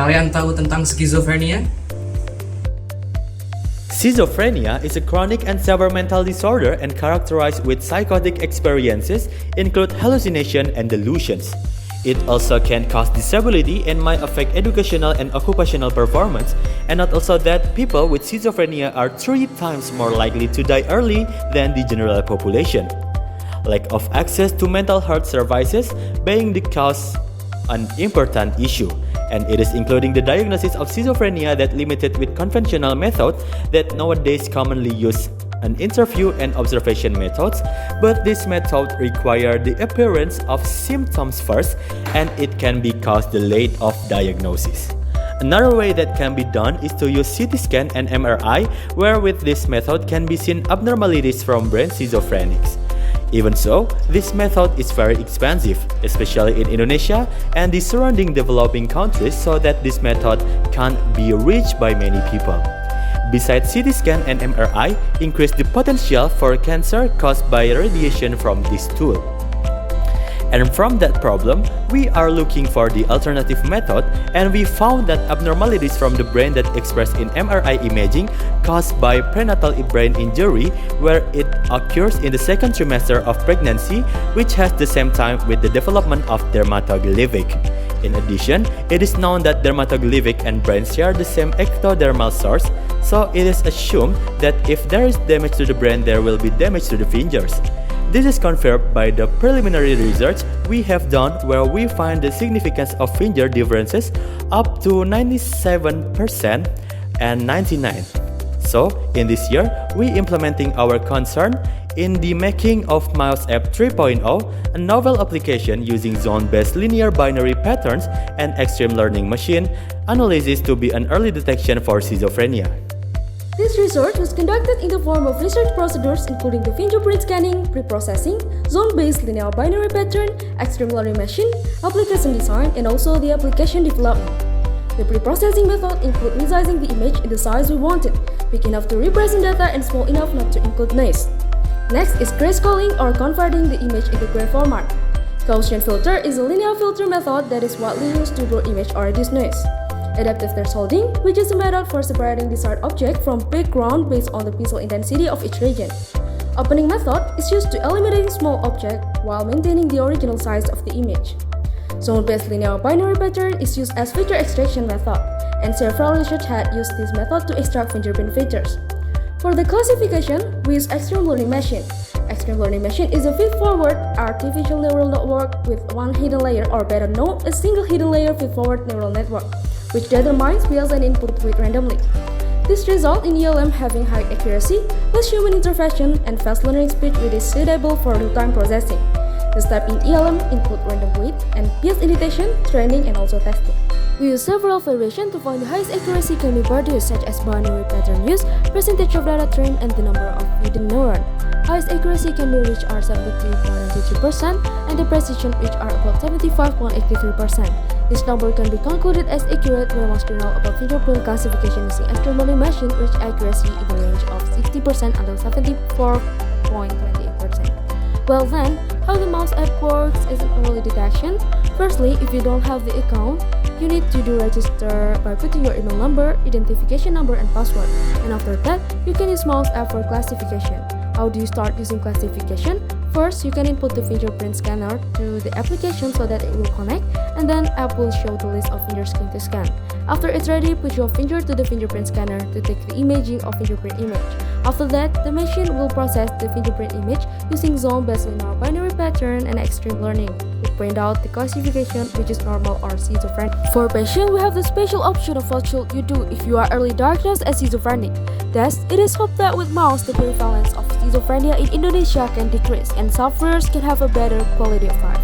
Kalian tahu tentang skizofrenia? Schizophrenia is a chronic and severe mental disorder and characterized with psychotic experiences, include hallucination and delusions. It also can cause disability and might affect educational and occupational performance, and not also that people with schizophrenia are 3 times more likely to die early than the general population. Lack of access to mental health services being the cause an important issue, and it is including the diagnosis of schizophrenia that limited with conventional methods that nowadays commonly use an interview and observation methods, but this method require the appearance of symptoms first, and it can be cause delayed of diagnosis. Another way that can be done is to use CT scan and MRI, where with this method can be seen abnormalities from brain schizophrenics. Even so, this method is very expensive, especially in Indonesia and the surrounding developing countries, so that this method can't be reached by many people. Besides, CT scan and MRI increase the potential for cancer caused by radiation from this tool. And from that problem, we are looking for the alternative method, and we found that abnormalities from the brain that expressed in MRI imaging caused by prenatal brain injury, where it occurs in the second trimester of pregnancy, which has the same time with the development of dermatoglyphic. In addition, it is known that dermatoglyphic and brain share the same ectodermal source, so it is assumed that if there is damage to the brain, there will be damage to the fingers. This is confirmed by the preliminary research we have done, where we find the significance of finger differences up to 97% and 99%. So, in this year, we implementing our concern in the making of Mouse App 3.0, a novel application using zone-based linear binary patterns and extreme learning machine analysis to be an early detection for schizophrenia. This research was conducted in the form of research procedures including the fingerprint scanning, pre-processing, zone-based linear binary pattern, extreme learning machine, application design, and also the application development. The pre-processing method includes resizing the image in the size we wanted, big enough to represent data and small enough not to include noise. Next is grayscaling, or converting the image into gray format. Gaussian filter is a linear filter method that is widely used to blur image or reduce noise. Adaptive thresholding, which is a method for separating desired object from background based on the pixel intensity of each region. Opening method is used to eliminating small object while maintaining the original size of the image. Zone-based linear binary pattern is used as feature extraction method, and several research had used this method to extract fingerprint features. For the classification, we use extreme learning machine. Extreme learning machine is a feed-forward artificial neural network with one hidden layer, or better known as single hidden layer feed-forward neural network, which determines bias and input weight randomly. This results in ELM having high accuracy, less human intervention, and fast learning speed, which is suitable for real-time processing. The steps in ELM include random weight and bias imitation, training, and also testing. We use several variations to find the highest accuracy can be produced, such as binary pattern use, percentage of data trained, and the number of hidden neuron. Highest accuracy can be reached are 73.93%, and the precision reached are about 75.83%. This number can be concluded as accurate when most journal about fingerprint classification using extreme learning machine reach accuracy in the range of 60% until 74.28%. Well then, how the Mouse app works is an early detection. Firstly, if you don't have the account, you need to do register by putting your email number, identification number, and password. And after that, you can use Mouse app for classification. How do you start using classification? First, you can input the fingerprint scanner to the application so that it will connect, and then app will show the list of finger skin to scan. After it's ready, put your finger to the fingerprint scanner to take the imaging of fingerprint image. After that, the machine will process the fingerprint image using zone-based linear binary pattern and extreme learning. We print out the classification, which is normal or schizophrenic. For patients, we have the special option of what should you do if you are early diagnosed as schizophrenic. Thus, it is hoped that with Mouse, the prevalence of schizophrenia in Indonesia can decrease and sufferers can have a better quality of life.